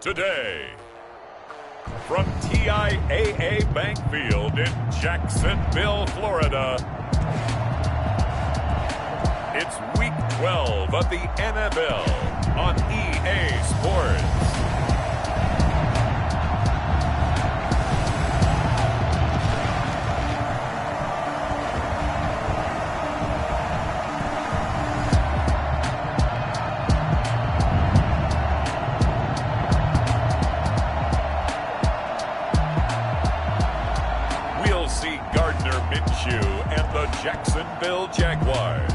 today. From TIAA Bank Field in Jacksonville, Florida, it's Week 12 of the NFL on EA Sports. And the Jacksonville Jaguars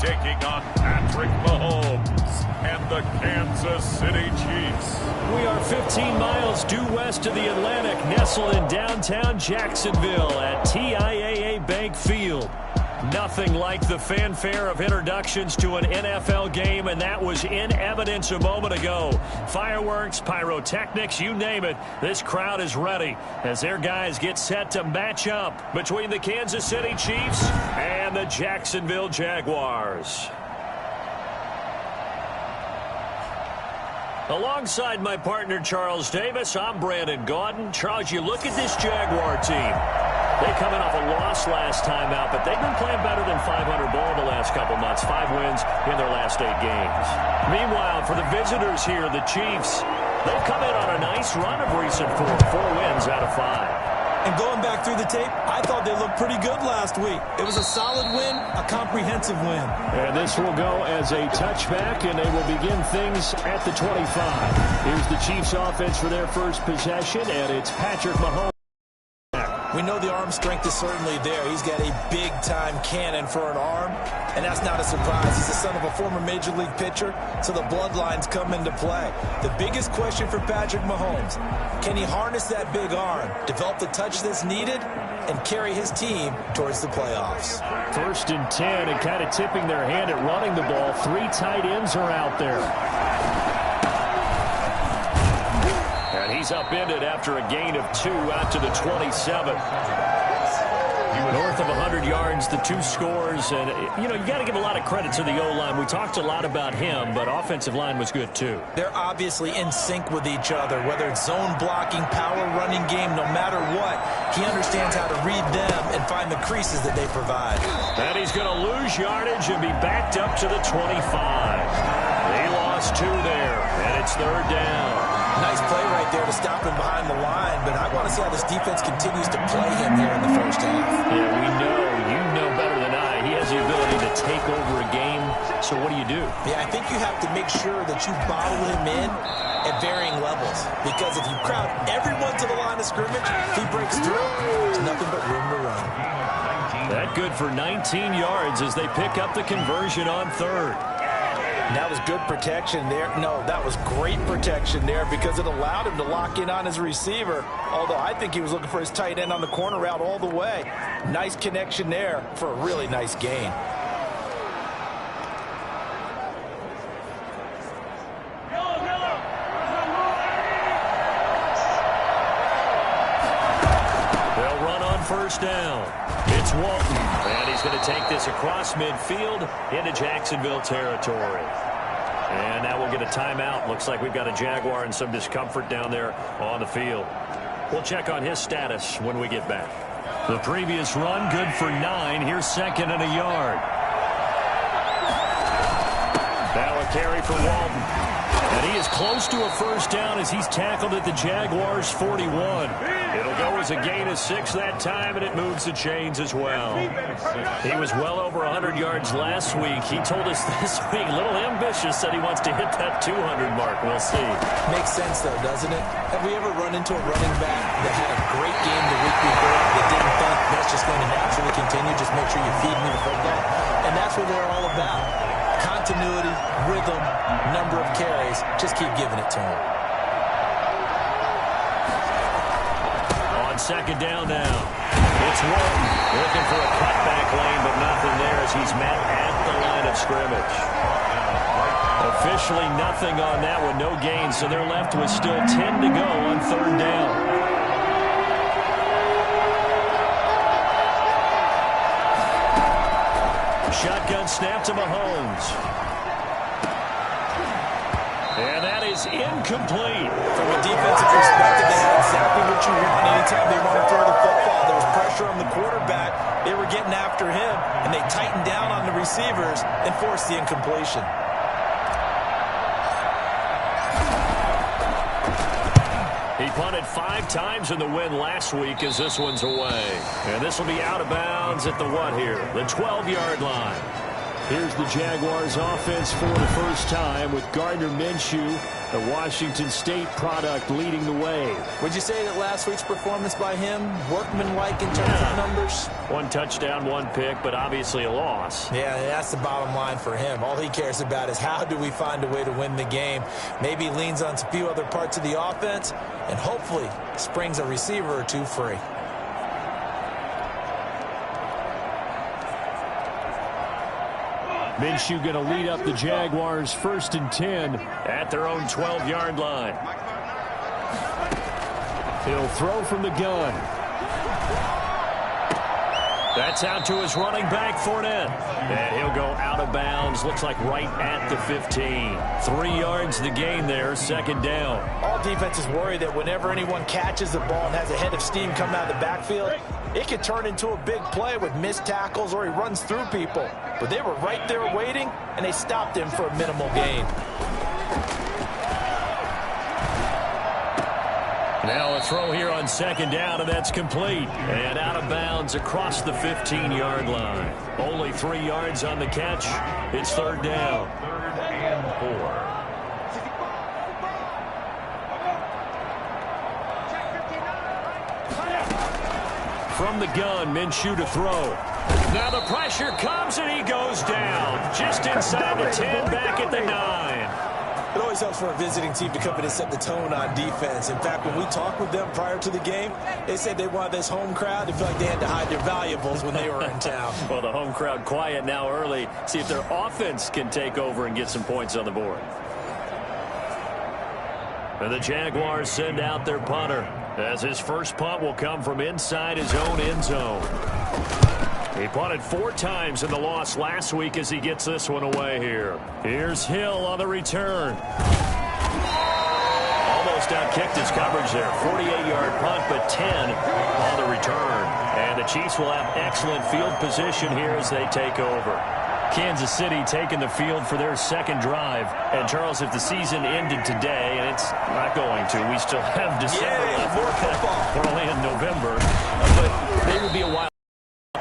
taking on Patrick Mahomes and the Kansas City Chiefs. We are 15 miles due west of the Atlantic, nestled in downtown Jacksonville at TIAA Bank Field. Nothing like the fanfare of introductions to an NFL game, and that was in evidence a moment ago. Fireworks, pyrotechnics, you name it. This crowd is ready as their guys get set to match up between the Kansas City Chiefs and the Jacksonville Jaguars. Alongside my partner, Charles Davis, I'm Brandon Gaudin. Charles, you look at this Jaguar team. They coming off a loss last time out, but they've been playing better than 500 ball the last couple months. 5 wins in their last 8 games. Meanwhile, for the visitors here, the Chiefs, they've come in on a nice run of recent form. 4 wins out of 5. And going back through the tape, I thought they looked pretty good last week. It was a solid win, a comprehensive win. And this will go as a touchback, and they will begin things at the 25. Here's the Chiefs offense for their first possession, and it's Patrick Mahomes. We know the arm strength is certainly there. He's got a big-time cannon for an arm, and that's not a surprise. He's the son of a former Major League pitcher, so the bloodlines come into play. The biggest question for Patrick Mahomes, can he harness that big arm, develop the touch that's needed, and carry his team towards the playoffs? 1st and 10, and kind of tipping their hand at running the ball. 3 tight ends are out there. He's upended after a gain of 2 out to the 27. North of 100 yards, the 2 scores. And, you got to give a lot of credit to the O-line. We talked a lot about him, but offensive line was good, too. They're obviously in sync with each other, whether it's zone blocking, power running game, no matter what. He understands how to read them and find the creases that they provide. And he's going to lose yardage and be backed up to the 25. They lost 2 there, and it's 3rd down. Nice play right there to stop him behind the line, but I want to see how this defense continues to play him here in the first half. Yeah, we know. You know better than I. He has the ability to take over a game, so what do you do? Yeah, I think you have to make sure that you bottle him in at varying levels, because if you crowd everyone to the line of scrimmage, if he breaks through, there's nothing but room to run. That good for 19 yards as they pick up the conversion on 3rd. That was good protection there. No, that was great protection there because it allowed him to lock in on his receiver, although I think he was looking for his tight end on the corner route all the way. Nice connection there for a really nice gain. They'll run on 1st down. It's Walton, and he's going to take this across midfield into Jacksonville territory. And now we'll get a timeout. Looks like we've got a Jaguar in some discomfort down there on the field. We'll check on his status when we get back. The previous run, good for 9. Here's 2nd and a yard. Now a carry for Walton. And he is close to a 1st down as he's tackled at the Jaguars' 41. It'll go as a gain of 6 that time, and it moves the chains as well. He was well over 100 yards last week. He told us this week, a little ambitious, said he wants to hit that 200 mark. We'll see. Makes sense, though, doesn't it? Have we ever run into a running back that had a great game the week before that didn't think that's just going to naturally continue? Just make sure you feed me the football. And that's what they're all about. Continuity, rhythm, number of carries. Just keep giving it to him. On 2nd down now. It's Walton looking for a cutback lane, but nothing there as he's met at the line of scrimmage. Officially nothing on that one, no gain, so they're left with still 10 to go on 3rd down. Shotgun snap to Mahomes. And that is incomplete. From a defensive perspective, they had exactly what you want. Anytime they want to throw the football, there was pressure on the quarterback. They were getting after him, and they tightened down on the receivers and forced the incompletion. He punted 5 times in the win last week as this one's away. And this will be out of bounds at the what here? The 12-yard line. Here's the Jaguars offense for the first time with Gardner Minshew, the Washington State product, leading the way. Would you say that last week's performance by him, workmanlike in terms of numbers? 1 touchdown, 1 pick, but obviously a loss. Yeah, that's the bottom line for him. All he cares about is how do we find a way to win the game. Maybe leans on a few other parts of the offense and hopefully springs a receiver or 2 free. Minshew going to lead up the Jaguars 1st and 10 at their own 12-yard line. He'll throw from the gun. That's out to his running back, Fournette. And he'll go out of bounds, looks like right at the 15. 3 yards the gain there, 2nd down. All defenses worry that whenever anyone catches the ball and has a head of steam coming out of the backfield, it could turn into a big play with missed tackles or he runs through people. But they were right there waiting, and they stopped him for a minimal gain. Now a throw here on 2nd down, and that's complete. And out of bounds across the 15-yard line. Only 3 yards on the catch. It's 3rd down. 3rd and 4. From the gun, Minshew to throw. Now the pressure comes, and he goes down. Just inside the 10, back at the 9. It always helps for a visiting team to come in and set the tone on defense. In fact, when we talked with them prior to the game, they said they wanted this home crowd to feel like they had to hide their valuables when they were in town. Well, the home crowd quiet now early. See if their offense can take over and get some points on the board. And the Jaguars send out their punter, as his first punt will come from inside his own end zone. He punted 4 times in the loss last week as he gets this one away here. Here's Hill on the return. Almost outkicked his coverage there. 48-yard punt, but 10 on the return. And the Chiefs will have excellent field position here as they take over. Kansas City taking the field for their 2nd drive. And, Charles, if the season ended today, and it's not going to, we still have December left. More football. We're only in November. But they would be a while.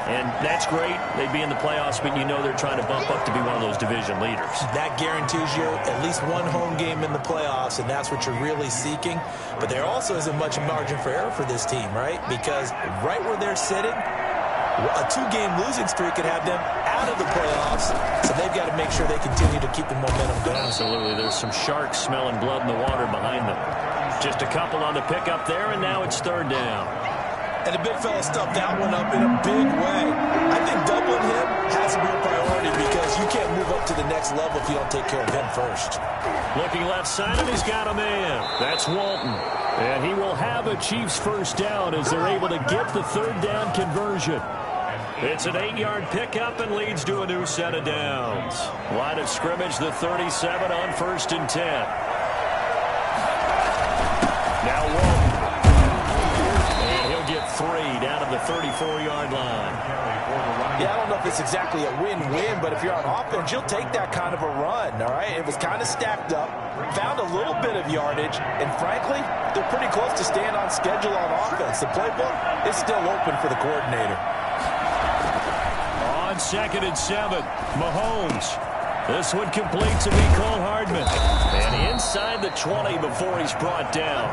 And that's great. They'd be in the playoffs, but you know they're trying to bump up to be one of those division leaders. That guarantees you at least 1 home game in the playoffs, and that's what you're really seeking. But there also isn't much margin for error for this team, right? Because right where they're sitting, a 2-game losing streak could have them out of the playoffs, so they've got to make sure they continue to keep the momentum going. Absolutely. There's some sharks smelling blood in the water behind them. Just a couple on the pickup there, and now it's 3rd down. And the big fella stuffed that one up in a big way. I think doubling him has to be a priority because you can't move up to the next level if you don't take care of him first. Looking left side, and he's got a man. That's Walton. And he will have a Chiefs first down as they're able to get the 3rd down conversion. It's an 8-yard pickup and leads to a new set of downs. Line of scrimmage, the 37 on 1st and 10. Now Walton. And he'll get 3 down to the 34-yard line. Yeah, I don't know if it's exactly a win-win, but if you're on offense, you'll take that kind of a run, all right? It was kind of stacked up, found a little bit of yardage, and frankly, they're pretty close to staying on schedule on offense. The playbook is still open for the coordinator. On 2nd and 7, Mahomes. This one complete to Mecole Hardman. And inside the 20 before he's brought down.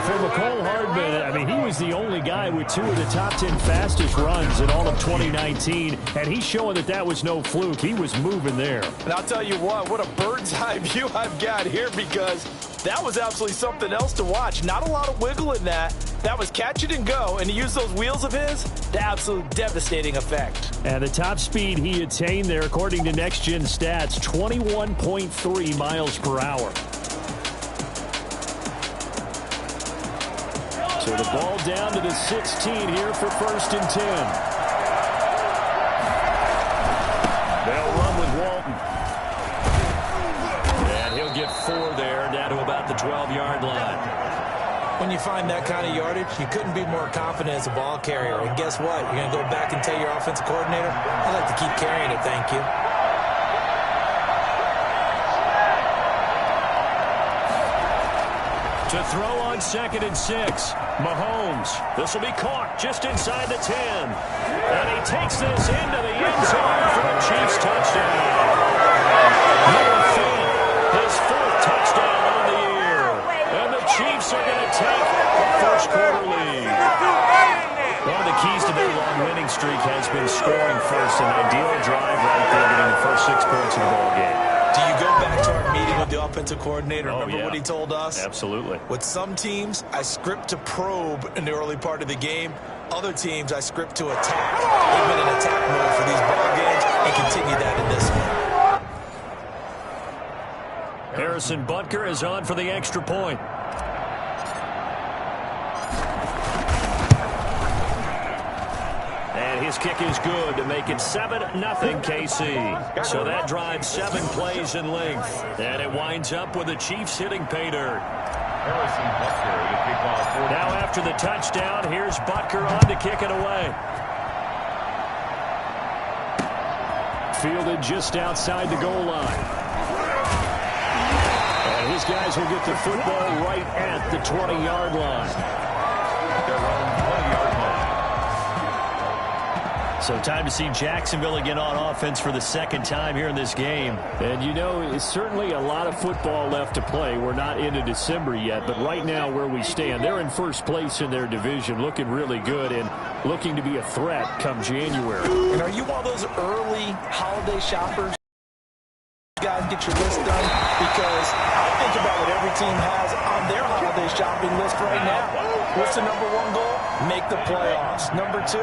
For Mecole Hardman, I mean, he was the only guy with 2 of the top 10 fastest runs in all of 2019. And he's showing that that was no fluke. He was moving there. And I'll tell you what a bird's eye view I've got here because that was absolutely something else to watch. Not a lot of wiggle in that. That was catch it and go, and he used those wheels of his to absolute devastating effect. And the top speed he attained there, according to Next Gen Stats, 21.3 miles per hour. So the ball down to the 16 here for 1st and 10. They'll run with Walton. And he'll get 4 the 12-yard line. When you find that kind of yardage, you couldn't be more confident as a ball carrier. And guess what? You're going to go back and tell your offensive coordinator, I'd like to keep carrying it, thank you. To throw on 2nd and 6. Mahomes. This will be caught just inside the 10. And he takes this into the end zone for a Chiefs touchdown. Noah Fant, his 4th touchdown on the year. And the Chiefs are going to take the first quarter lead. One of the keys to their long winning streak has been scoring first. An ideal drive right there, getting the first 6 points in the ball game. Do you go back to our meeting with the offensive coordinator? Remember what he told us? Absolutely. With some teams, I script to probe in the early part of the game. Other teams, I script to attack. They've been in attack mode for these ball games and continue that in this one. Harrison Butker is on for the extra point. His kick is good to make it 7-0 KC. So that drives 7 plays in length. And it winds up with the Chiefs hitting pay dirt. Now after the touchdown, here's Butker on to kick it away. Fielded just outside the goal line. And his guys will get the football right at the 20-yard line. So time to see Jacksonville again on offense for the 2nd time here in this game. And, you know, it's certainly a lot of football left to play. We're not into December yet, but right now where we stand, they're in first place in their division, looking really good and looking to be a threat come January. And are you one of those early holiday shoppers? You guys get your list done? Because I think about what every team has on their holiday shopping list right now. What's the number 1 goal? Make the playoffs. Number 2,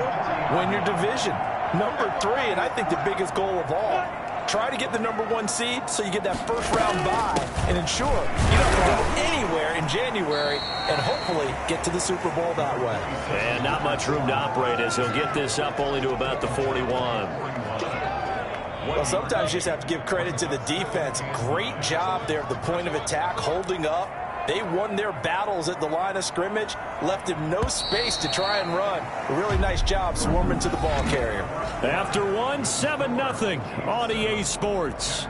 win your division. Number 3, and I think the biggest goal of all, try to get the number 1 seed so you get that first-round bye and ensure you don't have to go anywhere in January and hopefully get to the Super Bowl that way. And not much room to operate as he'll get this up only to about the 41. Well, sometimes you just have to give credit to the defense. Great job there at the point of attack, holding up. They won their battles at the line of scrimmage, left him no space to try and run. A really nice job swarming to the ball carrier. After 1, 7-0 on EA Sports.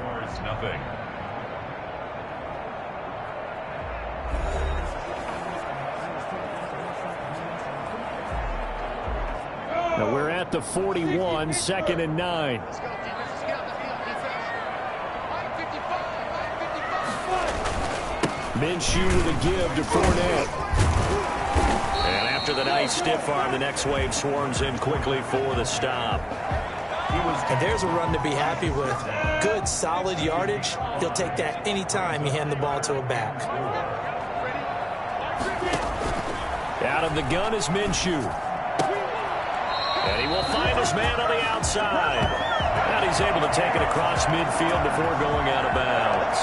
Now we're at the 41, 2nd and 9. Minshew with a give to Fournette. And after the nice stiff arm, the next wave swarms in quickly for the stop. And there's a run to be happy with. Good, solid yardage. He'll take that anytime you hand the ball to a back. Out of the gun is Minshew. And he will find his man on the outside. And he's able to take it across midfield before going out of bounds.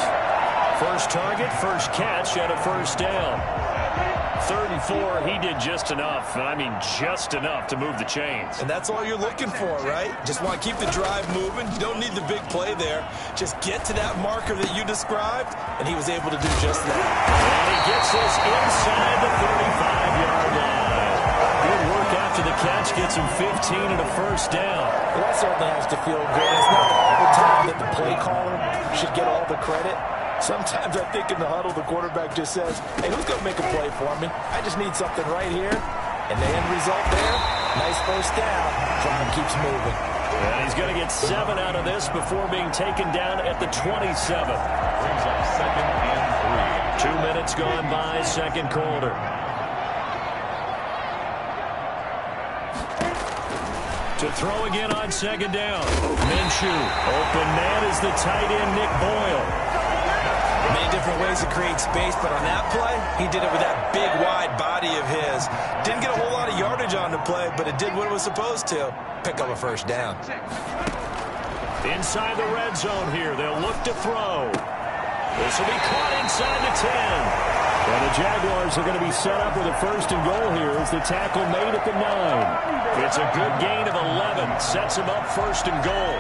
First target, first catch, and a first down. 3rd and 4, he did just enough, and I mean just enough to move the chains. And that's all you're looking for, right? Just want to keep the drive moving. You don't need the big play there. Just get to that marker that you described, and he was able to do just that. And he gets this inside the 35-yard line. Good work after the catch, gets him 15 and a first down. Well, that certainly has to feel good. It's not all the time that the play caller should get all the credit. Sometimes I think in the huddle, the quarterback just says, hey, who's going to make a play for me? I just need something right here. And the end result there, nice first down. Drive keeps moving. And he's going to get 7 out of this before being taken down at the 27. Brings up 2nd and 3. 2 minutes gone by, 2nd quarter. To throw again on 2nd down. Minshew. Open man is the tight end, Nick Boyle. Many different ways to create space, but on that play, he did it with that big, wide body of his. Didn't get a whole lot of yardage on the play, but it did what it was supposed to. Pick up a first down. Inside the red zone here, they'll look to throw. This will be caught inside the 10. And the Jaguars are going to be set up with a 1st and goal here as the tackle made at the 9. It's a good gain of 11. Sets him up 1st and goal.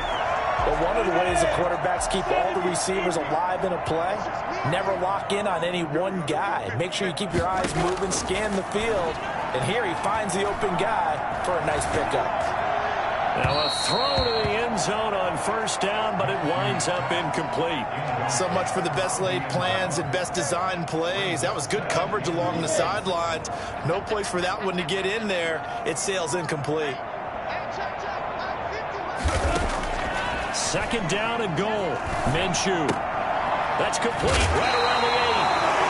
Well, one of the ways the quarterbacks keep all the receivers alive in a play, never lock in on any one guy. Make sure you keep your eyes moving, scan the field, and here he finds the open guy for a nice pickup. Now a throw to the end zone on first down, but it winds up incomplete. So much for the best laid plans and best designed plays. That was good coverage along the sidelines. No place for that one to get in there. It sails incomplete. Second down and goal. Minshew. That's complete right around the 8.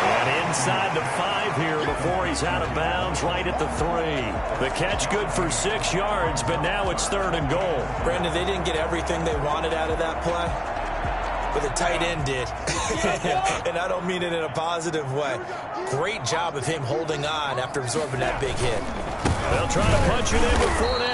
And inside the 5 here before he's out of bounds right at the 3. The catch good for 6 yards, but now it's 3rd and goal. Brandon, they didn't get everything they wanted out of that play, but the tight end did. And I don't mean it in a positive way. Great job of him holding on after absorbing that big hit. They'll try to punch it in with Fournette.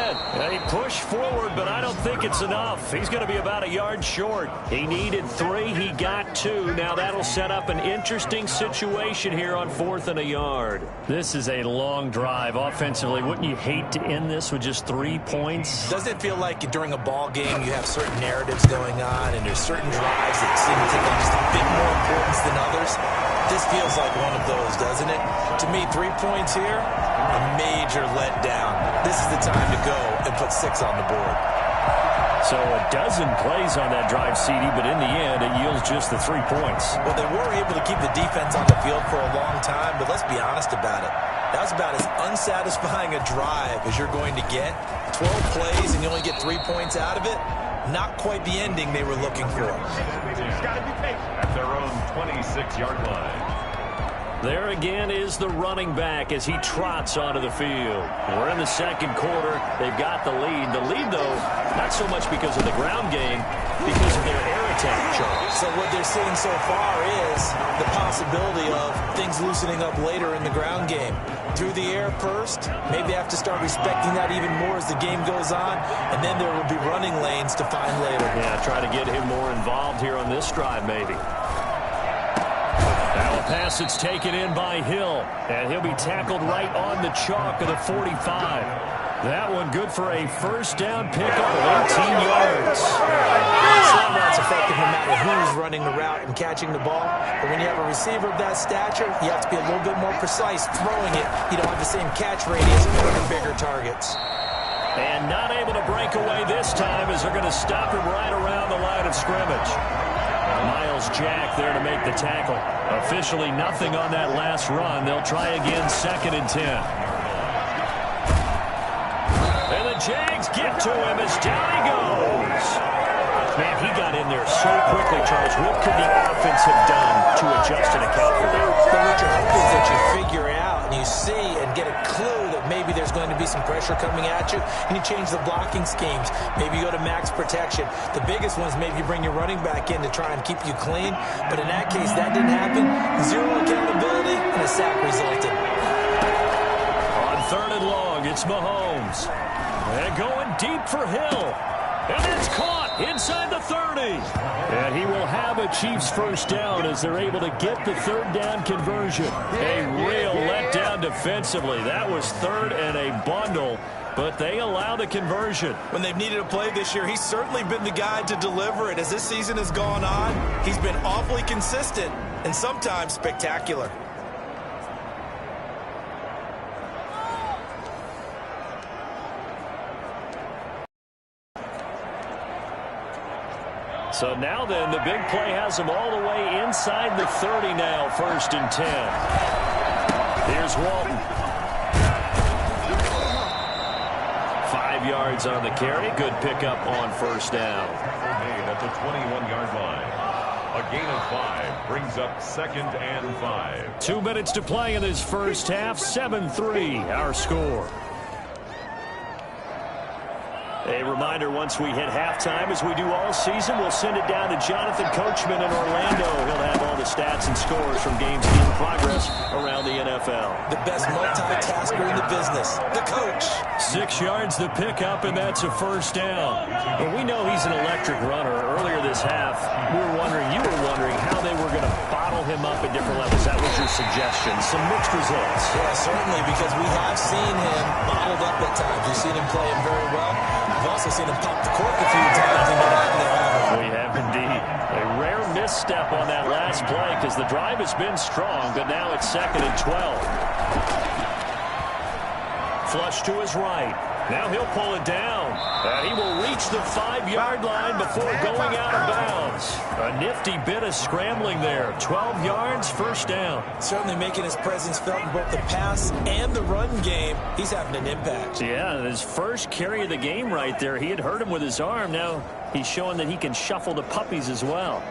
He pushed forward, but I don't think it's enough. He's going to be about a yard short. He needed 3. He got 2. Now that'll set up an interesting situation here on 4th and a yard. This is a long drive offensively. Wouldn't you hate to end this with just 3 points? Doesn't it feel like during a ball game you have certain narratives going on and there's certain drives that seem to take on just a bit more importance than others? This feels like one of those, doesn't it? To me, 3 points here, a major letdown. This is the time to go and put 6 on the board. So a dozen plays on that drive, CD, but in the end, it yields just the 3 points. Well, they were able to keep the defense on the field for a long time, but let's be honest about it. That was about as unsatisfying a drive as you're going to get. 12 plays and you only get 3 points out of it. Not quite the ending they were looking for. At their own 26-yard line. There again is the running back as he trots onto the field. We're in the second quarter. They've got the lead. The lead, though, not so much because of the ground game, because of their air attack, Charles. So what they're seeing so far is the possibility of things loosening up later in the ground game. Through the air first, maybe they have to start respecting that even more as the game goes on, and then there will be running lanes to find later. Yeah, try to get him more involved here on this drive, maybe. Now a pass that's taken in by Hill, and he'll be tackled right on the chalk of the 45. That one good for a first down pickup of 18 yards. It's not that's effective no matter who's running the route and catching the ball. But when you have a receiver of that stature, you have to be a little bit more precise throwing it. You don't have the same catch radius for the bigger targets. And not able to break away this time as they're going to stop him right around the line of scrimmage. Miles Jack there to make the tackle. Officially nothing on that last run. They'll try again, 2nd and 10. And the Jags get to him as down he goes. Man, he got in there so quickly, Charles. What could the offense have done to adjust and account for that? But what you hope is that you figure out and you see and get a clue that maybe there's going to be some pressure coming at you, and you change the blocking schemes. Maybe you go to max protection. The biggest one is maybe you bring your running back in to try and keep you clean. But in that case, that didn't happen. 0 accountability, and a sack resulted. On 3rd and long, it's Mahomes. And going deep for Hill. And it's caught inside the 30. And he will have a Chiefs first down as they're able to get the 3rd down conversion. A real letdown defensively. That was 3rd and a bundle, but they allow the conversion. When they've needed a play this year, he's certainly been the guy to deliver it. As this season has gone on, he's been awfully consistent and sometimes spectacular. So now then, the big play has them all the way inside the 30 now, 1st and 10. Here's Walton. 5 yards on the carry. Good pickup on 1st down. Made at the 21-yard line. A gain of 5 brings up 2nd and 5. 2 minutes to play in this first half. 7-3 our score. A reminder, once we hit halftime, as we do all season, we'll send it down to Jonathan Coachman in Orlando. He'll have all the stats and scores from games in progress around the NFL. The best multitasker in the business, the coach. 6 yards the pickup, and that's a first down. Well, we know he's an electric runner. Earlier this half, you were wondering how they were going to bottle him up at different levels. That was your suggestion. Some mixed results. Yeah, certainly, because we have seen him bottled up at times. We've seen him play him very well. We've also seen him pop the cork a few times and get out of there having We have indeed. A rare misstep on that last play because the drive has been strong, but now it's 2nd and 12. Flush to his right. Now he'll pull it down. And he will reach the 5-yard line before going out of bounds. A nifty bit of scrambling there. 12 yards, first down. Certainly making his presence felt in both the pass and the run game. He's having an impact. Yeah, his first carry of the game right there. He had hurt him with his arm. Now he's showing that he can shuffle the puppies as well.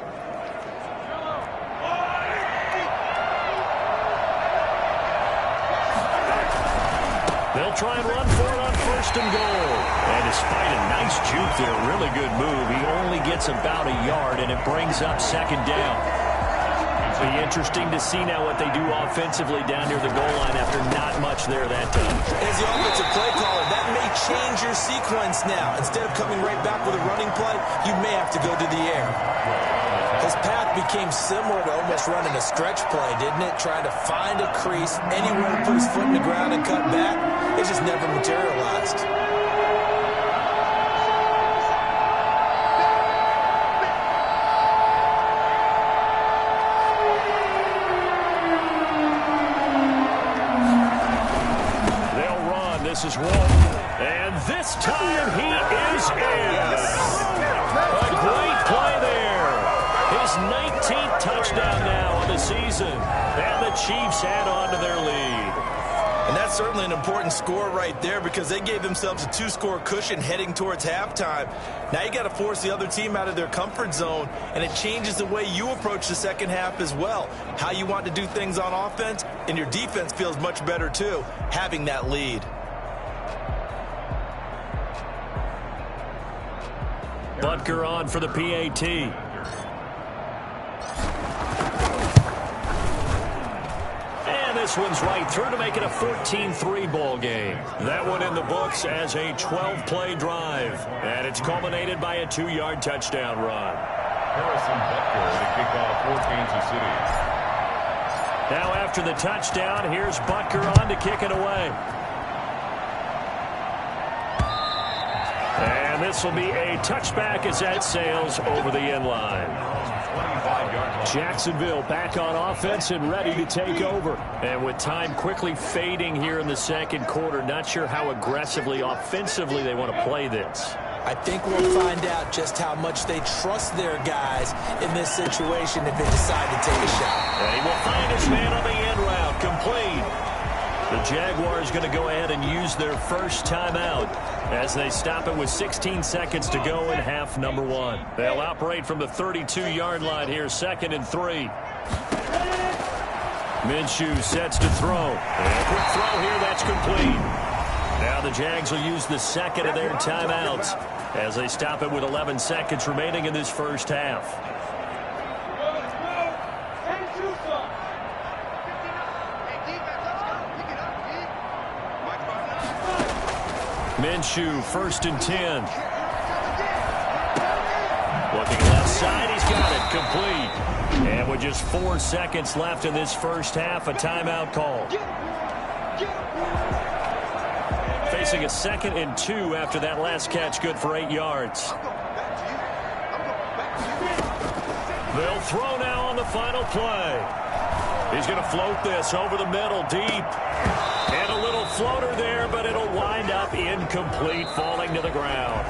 They'll try and run for it on 1st and goal. And despite a nice juke there, really good move, he only gets about a yard, and it brings up 2nd down. It'll be interesting to see now what they do offensively down near the goal line after not much there that time. As the offensive play caller, that may change your sequence now. Instead of coming right back with a running play, you may have to go to the air. His path became similar to almost running a stretch play, didn't it? Trying to find a crease, anywhere to put his foot in the ground and cut back. It just never materialized. They'll run. This is Wolf. And this time he is in. A great play there. His 19th touchdown now of the season. And the Chiefs add on to their lead. And that's certainly an important score right there because they gave themselves a 2-score cushion heading towards halftime. Now you got to force the other team out of their comfort zone, and it changes the way you approach the second half as well. How you want to do things on offense, and your defense feels much better too, having that lead. Butker on for the PAT. This one's right through to make it a 14-3 ball game. That one in the books as a 12-play drive. And it's culminated by a 2-yard touchdown run. Harrison Butker to kick off for Kansas City. Now after the touchdown, here's Butker on to kick it away. And this will be a touchback as that sails over the end line. Jacksonville back on offense and ready to take over. And with time quickly fading here in the second quarter, not sure how aggressively, offensively they want to play this. I think we'll find out just how much they trust their guys in this situation if they decide to take a shot. And he will find his man on the end route, complete. The Jaguars going to go ahead and use their first timeout as they stop it with 16 seconds to go in half number 1. They'll operate from the 32-yard line here, 2nd and 3. Minshew sets to throw. And a quick throw here, that's complete. Now the Jags will use the second of their timeouts as they stop it with 11 seconds remaining in this first half. Minshew, 1st and 10. Looking left side, he's got it, complete. And with just 4 seconds left in this first half, a timeout call. Facing a 2nd and 2 after that last catch, good for 8 yards. They'll throw now on the final play. He's going to float this over the middle, deep. And a little floater there, but it'll wind up incomplete, falling to the ground.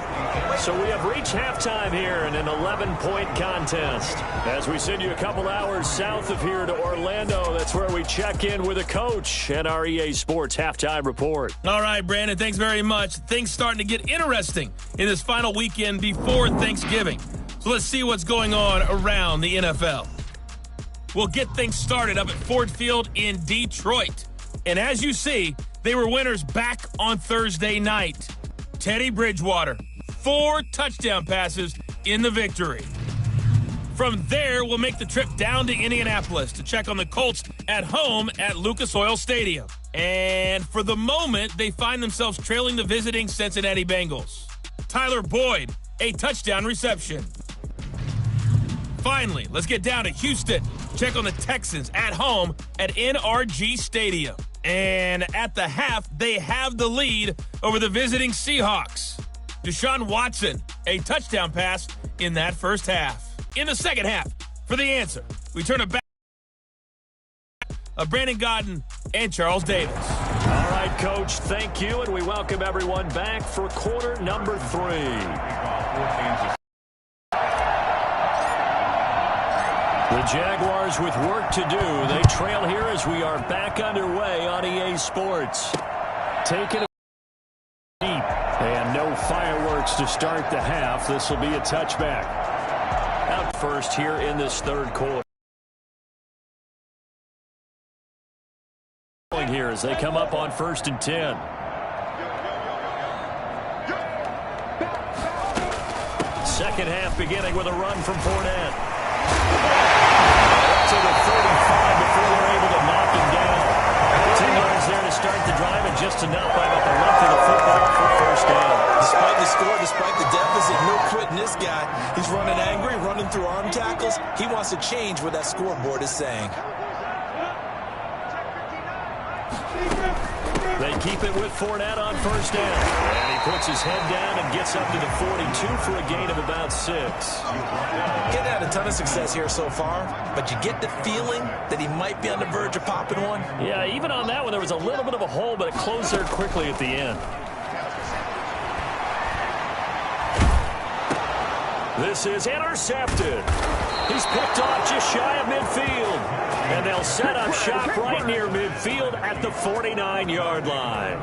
So we have reached halftime here in an 11-point contest. As we send you a couple hours south of here to Orlando, that's where we check in with a coach at our EA Sports Halftime Report. All right, Brandon, thanks very much. Things starting to get interesting in this final weekend before Thanksgiving. So let's see what's going on around the NFL. We'll get things started up at Ford Field in Detroit. And as you see, they were winners back on Thursday night. Teddy Bridgewater, 4 touchdown passes in the victory. From there, we'll make the trip down to Indianapolis to check on the Colts at home at Lucas Oil Stadium. And for the moment, they find themselves trailing the visiting Cincinnati Bengals. Tyler Boyd, a touchdown reception. Finally, let's get down to Houston. Check on the Texans at home at NRG Stadium. And at the half, they have the lead over the visiting Seahawks. Deshaun Watson, a touchdown pass in that first half. In the second half, for the answer, we turn it back to Brandon Godden and Charles Davis. All right, Coach, thank you, and we welcome everyone back for quarter number 3. The Jaguars with work to do. They trail here as we are back underway on EA Sports. Taking a deep, and no fireworks to start the half. This will be a touchback. Out first here in this third quarter. Here as they come up on 1st and 10. Second half beginning with a run from Fournette. To the 35 before they're able to knock him down. 10 yards there to start the drive, and just enough by about the length of the football for first down. Despite the score, despite the deficit, no quitting this guy. He's running angry, running through arm tackles. He wants to change what that scoreboard is saying. They keep it with Fournette on first down. And he puts his head down and gets up to the 42 for a gain of about 6. Getting had a ton of success here so far, but you get the feeling that he might be on the verge of popping one. Yeah, even on that one, there was a little bit of a hole, but it closed there quickly at the end. This is intercepted. He's picked off just shy of midfield. And they'll set up shop right near midfield at the 49-yard line.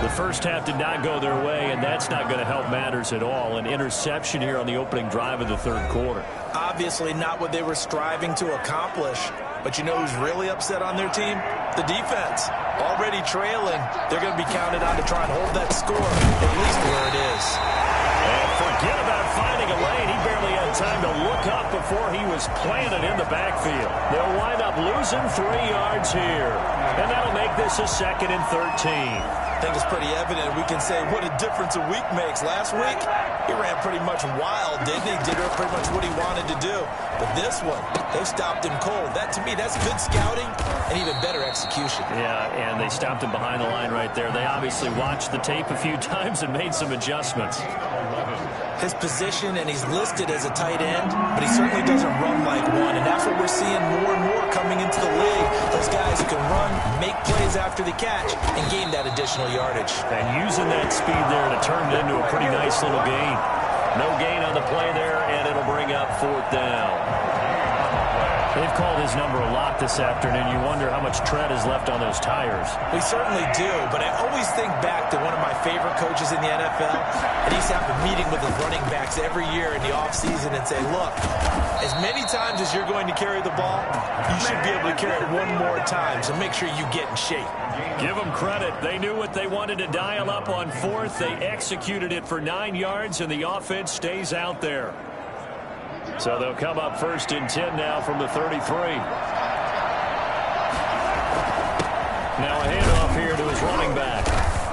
The first half did not go their way, and that's not going to help matters at all. An interception here on the opening drive of the third quarter. Obviously not what they were striving to accomplish. But you know who's really upset on their team? The defense. Already trailing. They're going to be counted on to try and hold that score, at least where it is. And forget about finding a lane. He barely had time to look up before he was planted in the backfield. They'll wind up losing 3 yards here. And that'll make this a 2nd and 13. I think it's pretty evident. We can say what a difference a week makes. Last week, he ran pretty much wild, didn't he? Did pretty much what he wanted to do. But this one, they stopped him cold. That, to me, that's good scouting and even better execution. Yeah, and they stopped him behind the line right there. They obviously watched the tape a few times and made some adjustments. His position, and he's listed as a tight end, but he certainly doesn't run like one, and that's what we're seeing more and more coming into the league. Those guys who can run, make plays after the catch, and gain that additional yardage. And using that speed there to turn it into a pretty nice little gain. No gain on the play there, and it'll bring up 4th down. They've called his number a lot this afternoon. You wonder how much tread is left on those tires. We certainly do, but I always think back to one of my favorite coaches in the NFL, and he used to have a meeting with his running backs every year in the offseason and say, look, as many times as you're going to carry the ball, you should be able to carry it one more time, so make sure you get in shape. Give them credit. They knew what they wanted to dial up on 4th. They executed it for 9 yards, and the offense stays out there. So they'll come up 1st and 10 now from the 33. Now a handoff here to his running back.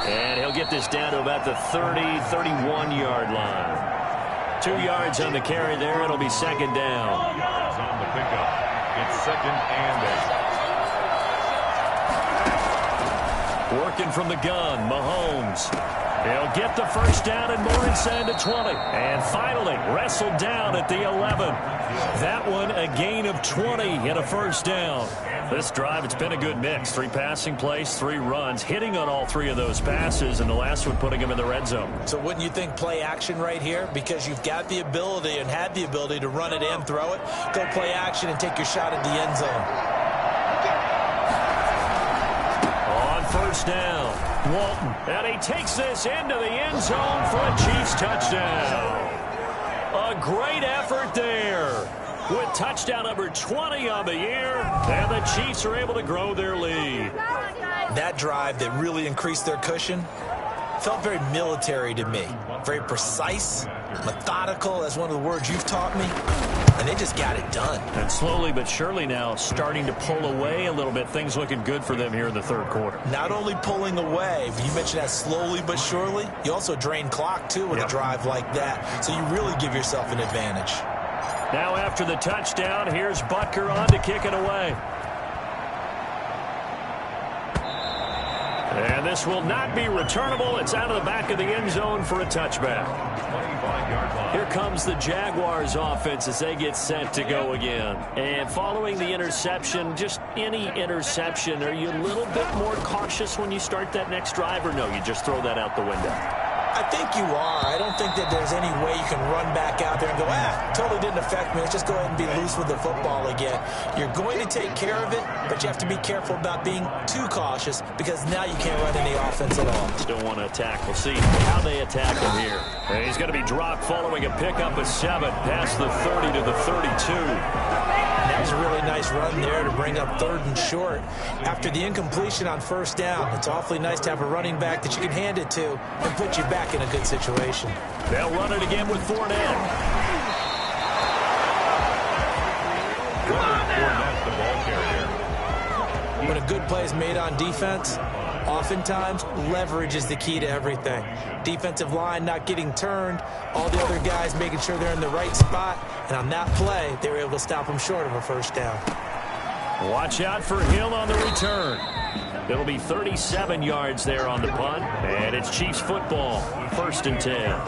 And he'll get this down to about the 30, 31-yard line. 2 yards on the carry there. It'll be 2nd down. On the pickup. It's 2nd and 8. Working from the gun, Mahomes. He'll get the first down and more inside the 20. And finally, wrestled down at the 11. That one, a gain of 20 and a first down. This drive, it's been a good mix. 3 passing plays, 3 runs, hitting on all 3 of those passes, and the last one putting him in the red zone. So wouldn't you think play action right here? Because you've got the ability and had the ability to run it and throw it. Go play action and take your shot at the end zone. On first down, Walton, and he takes this into the end zone for a Chiefs touchdown. A great effort there with touchdown number 20 on the year, and the Chiefs are able to grow their lead. That drive that really increased their cushion felt very military to me. Very precise, methodical, as one of the words you've taught me. And they just got it done. And slowly but surely now starting to pull away a little bit. Things looking good for them here in the third quarter. Not only pulling away, you mentioned that slowly but surely, you also drain clock, too, with a drive like that. So you really give yourself an advantage. Now after the touchdown, here's Butker on to kick it away. And And this will not be returnable. It's out of the back of the end zone for a touchback. Here comes the Jaguars offense as they get set to go again. And following the interception, just any interception, are you a little bit more cautious when you start that next drive, or no, you just throw that out the window? I think you are. I don't think that there's any way you can run back out there and go, totally didn't affect me. Let's just go ahead and be loose with the football again. You're going to take care of it, but you have to be careful about being too cautious because now you can't run any offense at all. Don't want to attack. We'll see how they attack him here. And he's going to be dropped following a pickup of 7 past the 30 to the 32. That was a really nice run there to bring up 3rd and short. After the incompletion on 1st down, it's awfully nice to have a running back that you can hand it to and put you back in a good situation. They'll run it again with Fournette. When a good play is made on defense, oftentimes leverage is the key to everything. Defensive line not getting turned, all the other guys making sure they're in the right spot, and on that play, they were able to stop them short of a 1st down. Watch out for Hill on the return. It'll be 37 yards there on the punt, and it's Chiefs football, 1st and 10.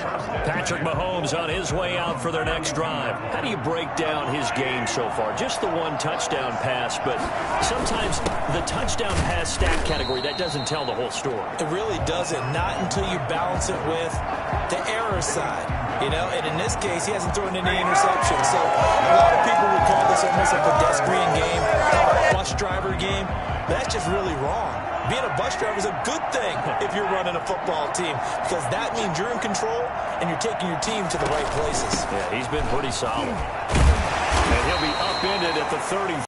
Patrick Mahomes on his way out for their next drive. How do you break down his game so far? Just the 1 touchdown pass, but sometimes the touchdown pass stat category, that doesn't tell the whole story. It really doesn't, not until you balance it with the error side. You know, and in this case, he hasn't thrown any interceptions. So a lot of people would call this almost a pedestrian game, a bus driver game. But that's just really wrong. Being a bus driver is a good thing if you're running a football team because that means you're in control and you're taking your team to the right places. Yeah, he's been pretty solid. And he'll be upended at the 30.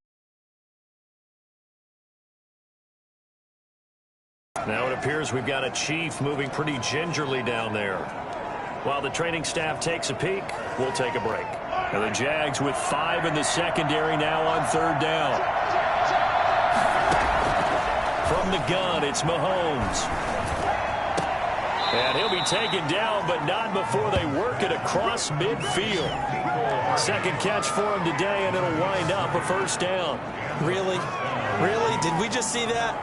Now it appears we've got a Chief moving pretty gingerly down there. While the training staff takes a peek, we'll take a break. And the Jags with 5 in the secondary now on 3rd down. From the gun, it's Mahomes. And he'll be taken down, but not before they work it across midfield. 2nd catch for him today, and it'll wind up a 1st down. Really? Really? Did we just see that?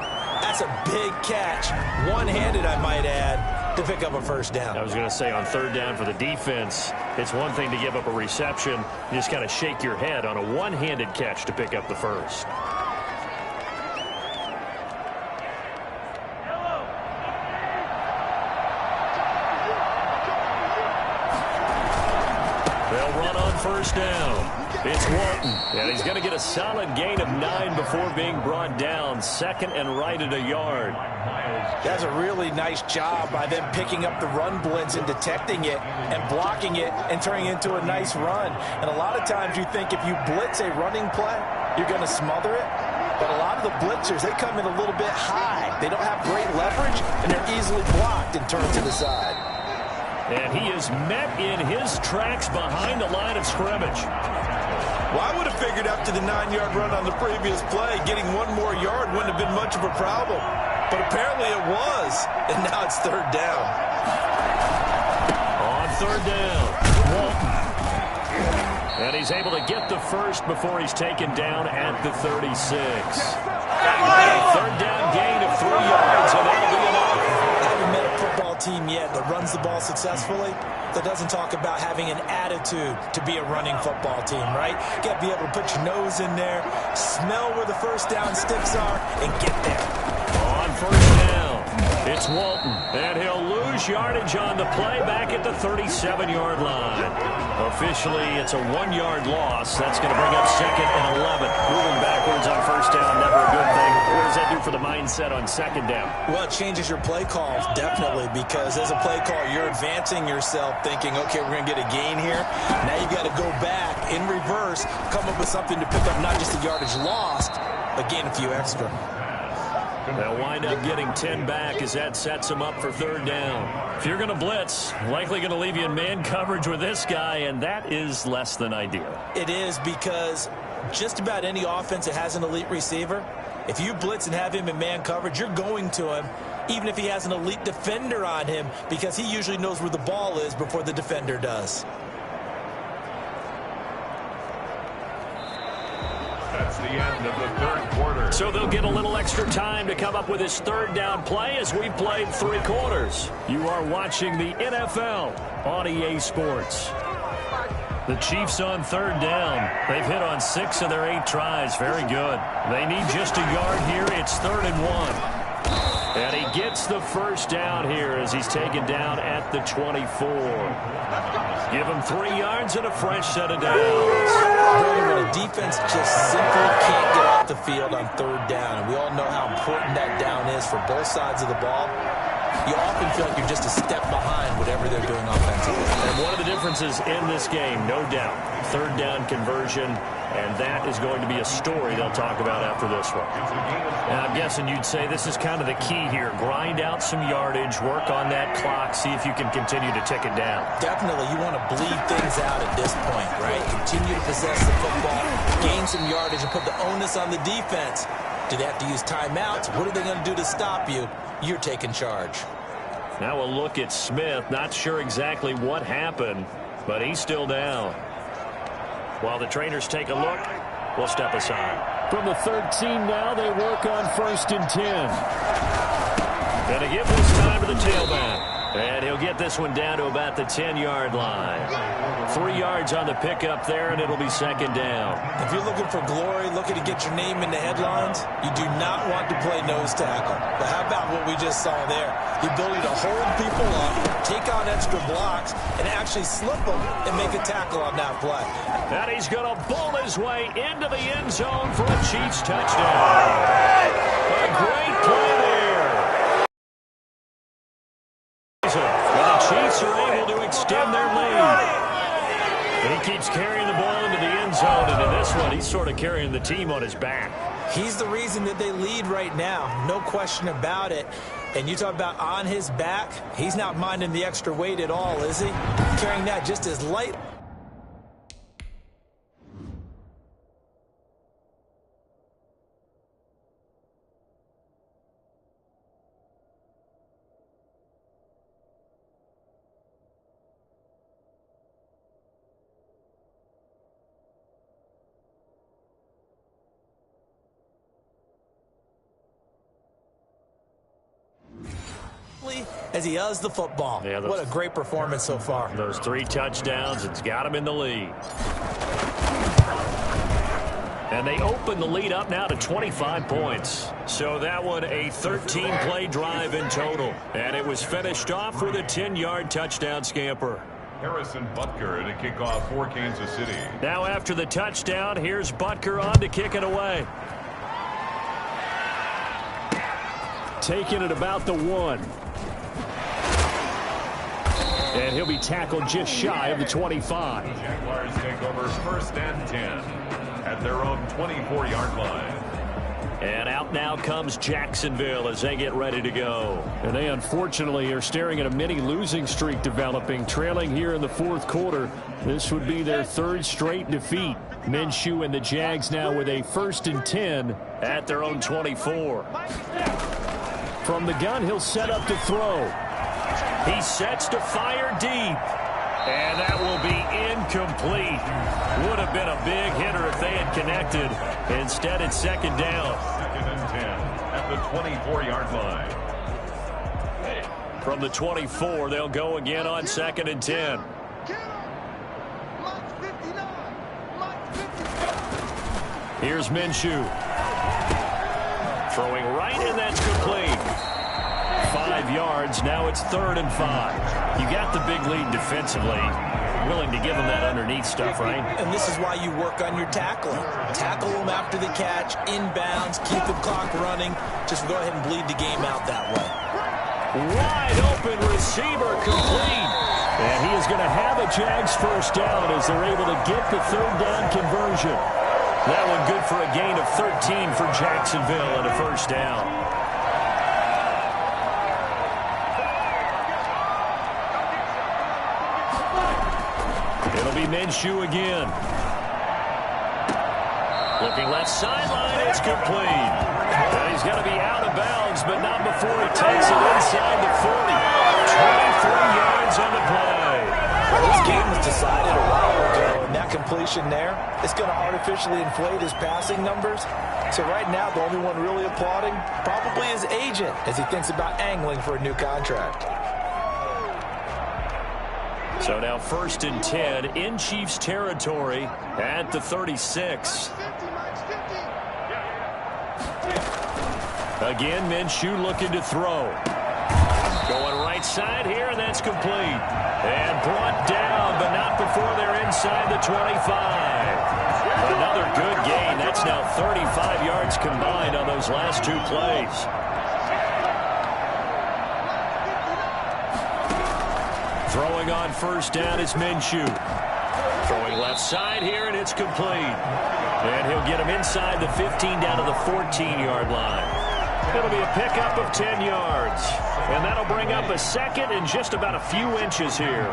That's a big catch. One-handed, I might add, to pick up a 1st down. I was going to say on 3rd down for the defense, it's one thing to give up a reception. You just got to shake your head on a one-handed catch to pick up the 1st. They'll run on 1st down. It's Walton, and he's going to get a solid gain of 9 before being brought down. 2nd and right at a yard. That's a really nice job by them picking up the run blitz and detecting it and blocking it and turning it into a nice run. And a lot of times you think if you blitz a running play, you're going to smother it. But a lot of the blitzers, they come in a little bit high. They don't have great leverage, and they're easily blocked and turned to the side. And he is met in his tracks behind the line of scrimmage. Well, I would have figured after the 9-yard run on the previous play, getting 1 more yard wouldn't have been much of a problem. But apparently it was, and now it's 3rd down. On 3rd down, Walton. And he's able to get the 1st before he's taken down at the 36. 3rd down gain of 3 yards, and that'll be enough. I haven't met a football team yet that runs the ball successfully that doesn't talk about having an attitude to be a running football team, right? You got to be able to put your nose in there, smell where the 1st down sticks are, and get there. On 1st down, it's Walton, and he'll lose yardage on the play back at the 37-yard line. Officially, it's a 1-yard loss. That's going to bring up 2nd and 11. Moving backwards on 1st down, never a good thing. What does that do for the mindset on 2nd down? Well, it changes your play calls, definitely, because as a play call, you're advancing yourself thinking, okay, we're going to get a gain here. Now you got to go back in reverse, come up with something to pick up not just the yardage lost, but gain a few extra. They'll wind up getting 10 back as that sets them up for 3rd down. If you're going to blitz, likely going to leave you in man coverage with this guy, and that is less than ideal. It is because just about any offense that has an elite receiver, if you blitz and have him in man coverage, you're going to him, even if he has an elite defender on him, because he usually knows where the ball is before the defender does. That's the end of the 3rd quarter. So they'll get a little extra time to come up with his third down play as we played 3 quarters. You are watching the NFL on EA Sports. The Chiefs on third down. They've hit on 6 of their 8 tries. Very good. They need just a yard here. It's 3rd and 1. And he gets the first down here as he's taken down at the 24. Give him 3 yards and a fresh set of downs. Brandon, when a defense just simply can't get off the field on 3rd down, and we all know how important that down is for both sides of the ball, you often feel like you're just a step behind whatever they're doing offensively. And one of the differences in this game, no doubt, 3rd down conversion, and that is going to be a story they'll talk about after this one. And I'm guessing you'd say this is kind of the key here. Grind out some yardage, work on that clock, see if you can continue to tick it down. Definitely, you want to bleed things out at this point, right? Continue to possess the football, gain some yardage, and put the onus on the defense. Do they have to use timeouts? What are they going to do to stop you? You're taking charge. Now a look at Smith. Not sure exactly what happened, but he's still down. While the trainers take a look, we'll step aside. From the 13 now, they work on 1st and 10. Going to give this time to the tailback. And he'll get this one down to about the 10-yard line. 3 yards on the pickup there, and it'll be 2nd down. If you're looking for glory, looking to get your name in the headlines, you do not want to play nose tackle. But how about what we just saw there? The ability to hold people up, take on extra blocks, and actually slip them and make a tackle on that play. And he's going to bowl his way into the end zone for a Chiefs touchdown. A great play there. The Chiefs are able to extend their lead. And he keeps carrying the ball into the end zone, and in this one, he's sort of carrying the team on his back. He's the reason that they lead right now, no question about it. And you talk about on his back, he's not minding the extra weight at all, is he? Carrying that just as light. As he has the football. Yeah, what a great performance so far. Those 3 touchdowns, it's got him in the lead. And they open the lead up now to 25 points. So that one a 13-play drive in total. And it was finished off with a 10-yard touchdown scamper. Harrison Butker to kick off for Kansas City. Now after the touchdown, here's Butker on to kick it away. Taking it about the 1. And he'll be tackled just shy of the 25. The Jaguars take over 1st and 10 at their own 24-yard line. And out now comes Jacksonville as they get ready to go. And they unfortunately are staring at a mini losing streak developing, trailing here in the 4th quarter. This would be their 3rd straight defeat. Minshew and the Jags now with a 1st and 10 at their own 24. From the gun, he'll set up to throw. He sets to fire deep. And that will be incomplete. Would have been a big hitter if they had connected. Instead, it's 2nd down. 2nd and 10 at the 24-yard line. From the 24, they'll go again on 2nd and 10. Here's Minshew. Throwing right, and that's complete. 5 yards. Now it's 3rd and 5. You got the big lead defensively. Willing to give them that underneath stuff, right? And this is why you work on your tackling. Tackle them after the catch, inbounds, keep the clock running. Just go ahead and bleed the game out that way. Wide open receiver complete. And he is going to have a Jags first down as they're able to get the 3rd down conversion. That one good for a gain of 13 for Jacksonville and a first down. It'll be Minshew again. Looking left sideline, it's complete. And he's going to be out of bounds, but not before he takes it inside the 40. 23 yards on the play. This game was decided a while ago, and that completion there is going to artificially inflate his passing numbers. So right now, the only one really applauding probably his agent as he thinks about angling for a new contract. So now 1st and 10 in Chiefs territory at the 36. Again, Minshew looking to throw. Going right side here, and that's complete. And brought down, but not before they're inside the 25. Another good gain. That's now 35 yards combined on those last 2 plays. Throwing on 1st down is Minshew. Throwing left side here, and it's complete. And he'll get him inside the 15 down to the 14-yard line. It'll be a pickup of 10 yards. And that'll bring up a 2nd and just about a few inches here.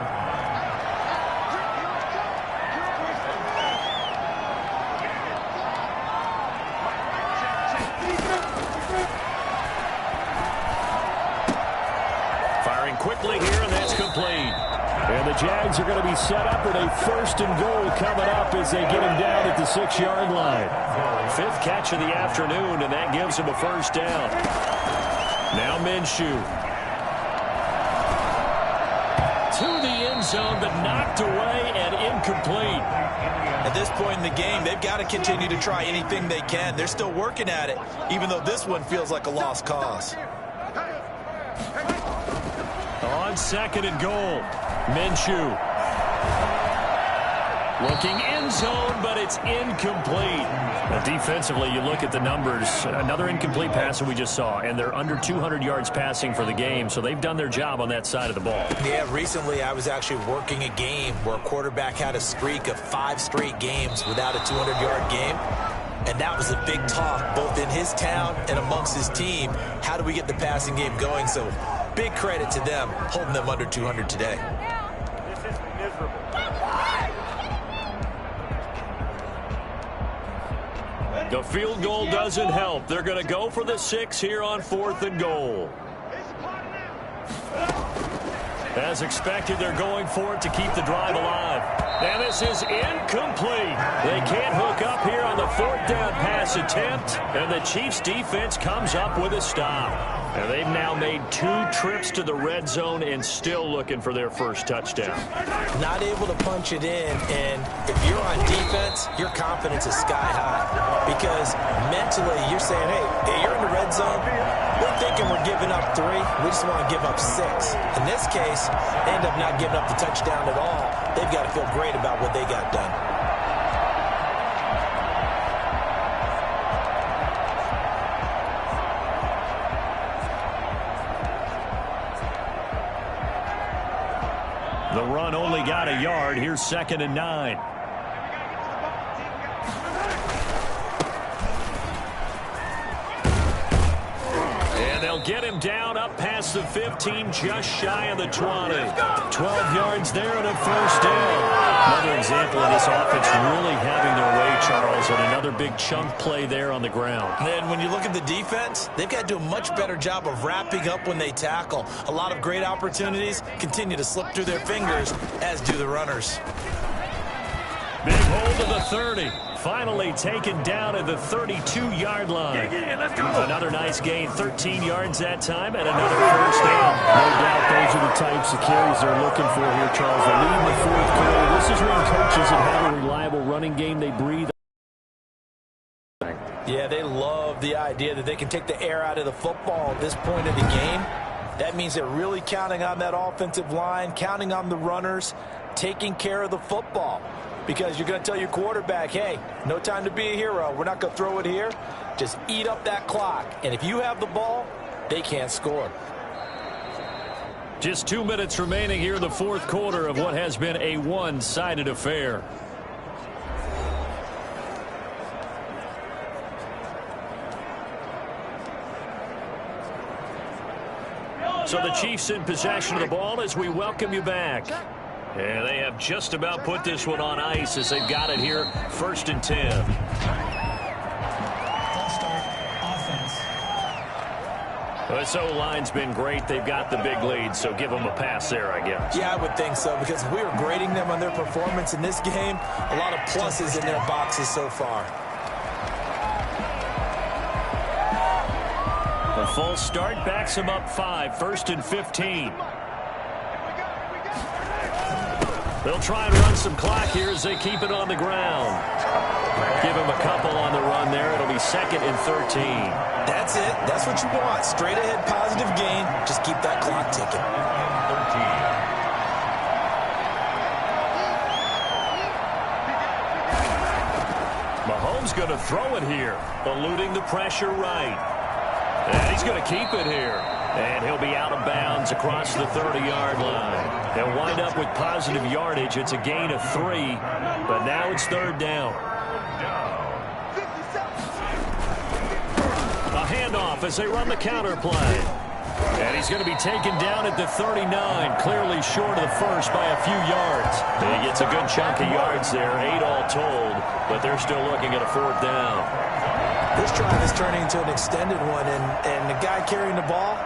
Firing quickly here, and that's complete. And the Jags are going to be set up with a 1st and goal coming up as they get him down at the 6-yard line. 5th catch of the afternoon, and that gives him a 1st down. Now Minshew. To the end zone, but knocked away and incomplete. At this point in the game, they've got to continue to try anything they can. They're still working at it, even though this one feels like a lost cause. On 2nd and goal, Minshew. Looking end zone, but it's incomplete. Now, defensively, you look at the numbers. Another incomplete pass that we just saw, and they're under 200 yards passing for the game, so they've done their job on that side of the ball. Yeah, recently I was actually working a game where a quarterback had a streak of 5 straight games without a 200-yard game. And that was a big talk, both in his town and amongst his team. How do we get the passing game going? So big credit to them, holding them under 200 today. The field goal doesn't help. They're going to go for the 6 here on 4th and goal. As expected, they're going for it to keep the drive alive. And this is incomplete. They can't hook up here on the 4th down pass attempt. And the Chiefs defense comes up with a stop. And they've now made 2 trips to the red zone and still looking for their 1st touchdown. Not able to punch it in, and if you're on defense, your confidence is sky high. Because mentally, you're saying, hey, you're in the red zone. We're thinking we're giving up 3. We just want to give up 6. In this case, they end up not giving up the touchdown at all. They've got to feel great about what they got done. The run only got a yard. Here's 2nd and 9. And they'll get him down up past the 15, just shy of the 20. 12 yards there and a 1st down. Another example of this offense really having their way, Charles, and another big chunk play there on the ground. And when you look at the defense, they've got to do a much better job of wrapping up when they tackle. A lot of great opportunities continue to slip through their fingers, as do the runners. Big hold of the 30. Finally taken down at the 32-yard line. Another nice gain, 13 yards that time, and another 1st down. No doubt those are the types of carries they're looking for here, Charles. They lead in the 4th quarter. This is when coaches that have a reliable running game, they breathe. Yeah, they love the idea that they can take the air out of the football at this point of the game. That means they're really counting on that offensive line, counting on the runners, taking care of the football. Because you're going to tell your quarterback, hey, no time to be a hero. We're not going to throw it here. Just eat up that clock. And if you have the ball, they can't score. Just 2 minutes remaining here in the 4th quarter of what has been a one-sided affair. So the Chiefs in possession of the ball as we welcome you back. And they have just about put this one on ice as they've got it here, 1st and 10. This O-line's been great. They've got the big lead, so give them a pass there, I guess. Yeah, I would think so, because if we were grading them on their performance in this game, a lot of pluses in their boxes so far. false start backs him up 5, 1st and 15. They'll try and run some clock here as they keep it on the ground. Give him a couple on the run there. It'll be 2nd and 13. That's it. That's what you want. Straight ahead positive gain. Just keep that clock ticking. 13. Mahomes going to throw it here, eluding the pressure right. And he's going to keep it here. And he'll be out of bounds across the 30-yard line. They'll wind up with positive yardage. It's a gain of 3, but now it's 3rd down. A handoff as they run the counter play. And he's going to be taken down at the 39, clearly short of the first by a few yards. He gets a good chunk of yards there, 8 all told, but they're still looking at a 4th down. This drive is turning into an extended one, and the guy carrying the ball,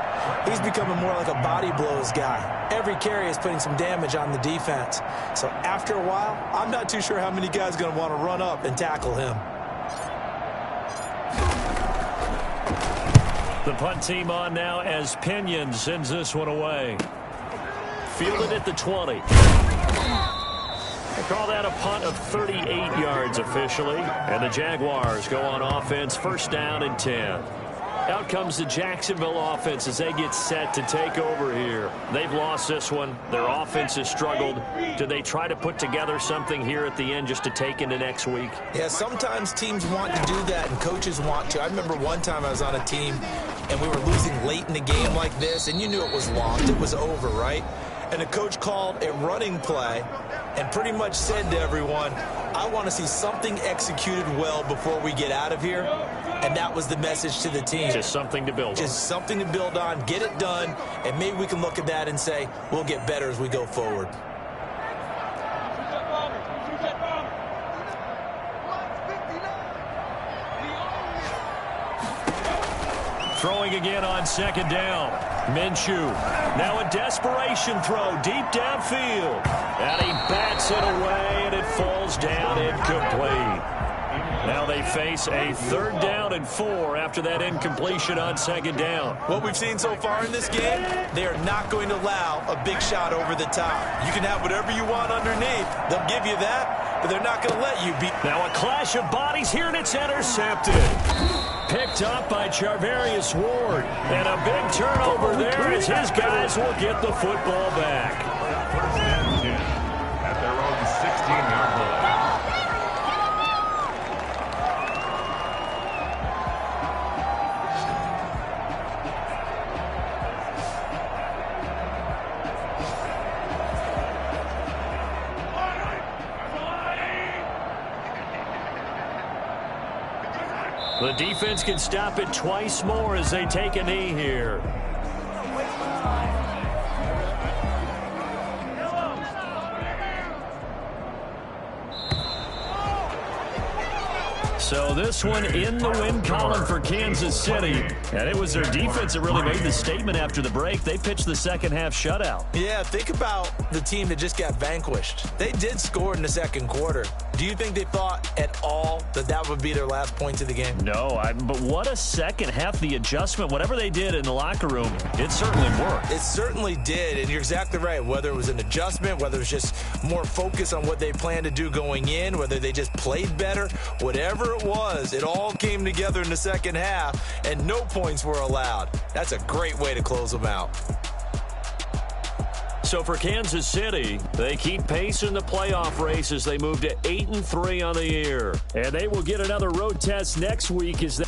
he's becoming more like a body blows guy. Every carry is putting some damage on the defense. So after a while, I'm not too sure how many guys are going to want to run up and tackle him. The punt team on now as Pinion sends this one away. Fielded at the 20. They call that a punt of 38 yards officially. And the Jaguars go on offense, 1st down and 10. Out comes the Jacksonville offense as they get set to take over here. They've lost this one. Their offense has struggled. Do they try to put together something here at the end just to take into next week? Yeah, sometimes teams want to do that and coaches want to. I remember one time I was on a team and we were losing late in the game like this, and you knew it was lost. It was over, right? And the coach called a running play and pretty much said to everyone, I want to see something executed well before we get out of here. And that was the message to the team. Just something to build on. Just something to build on, get it done, and maybe we can look at that and say, we'll get better as we go forward. Throwing again on 2nd down. Minshew. Now a desperation throw deep downfield. And he bats it away, and it falls down incomplete. Now they face a 3rd down and 4 after that incompletion on 2nd down. What we've seen so far in this game, they are not going to allow a big shot over the top. You can have whatever you want underneath. They'll give you that, but they're not going to let you beat. Now a clash of bodies here, and it's intercepted. Picked up by Charvarius Ward. And a big turnover there as his guys will get the football back. At their own 16-yard line. The defense can stop it twice more as they take a knee here. So this one in the win column for Kansas City. And it was their defense that really made the statement after the break. They pitched the second half shutout. Yeah, think about the team that just got vanquished. They did score in the 2nd quarter. Do you think they thought at all that that would be their last points of the game? No, but what a second half. The adjustment, whatever they did in the locker room, it certainly worked. It certainly did, and you're exactly right. Whether it was an adjustment, whether it was just more focus on what they planned to do going in, whether they just played better, whatever it was, it all came together in the second half, and no points were allowed. That's a great way to close them out. So for Kansas City, they keep pace in the playoff race as they move to 8-3 on the year. And they will get another road test next week as they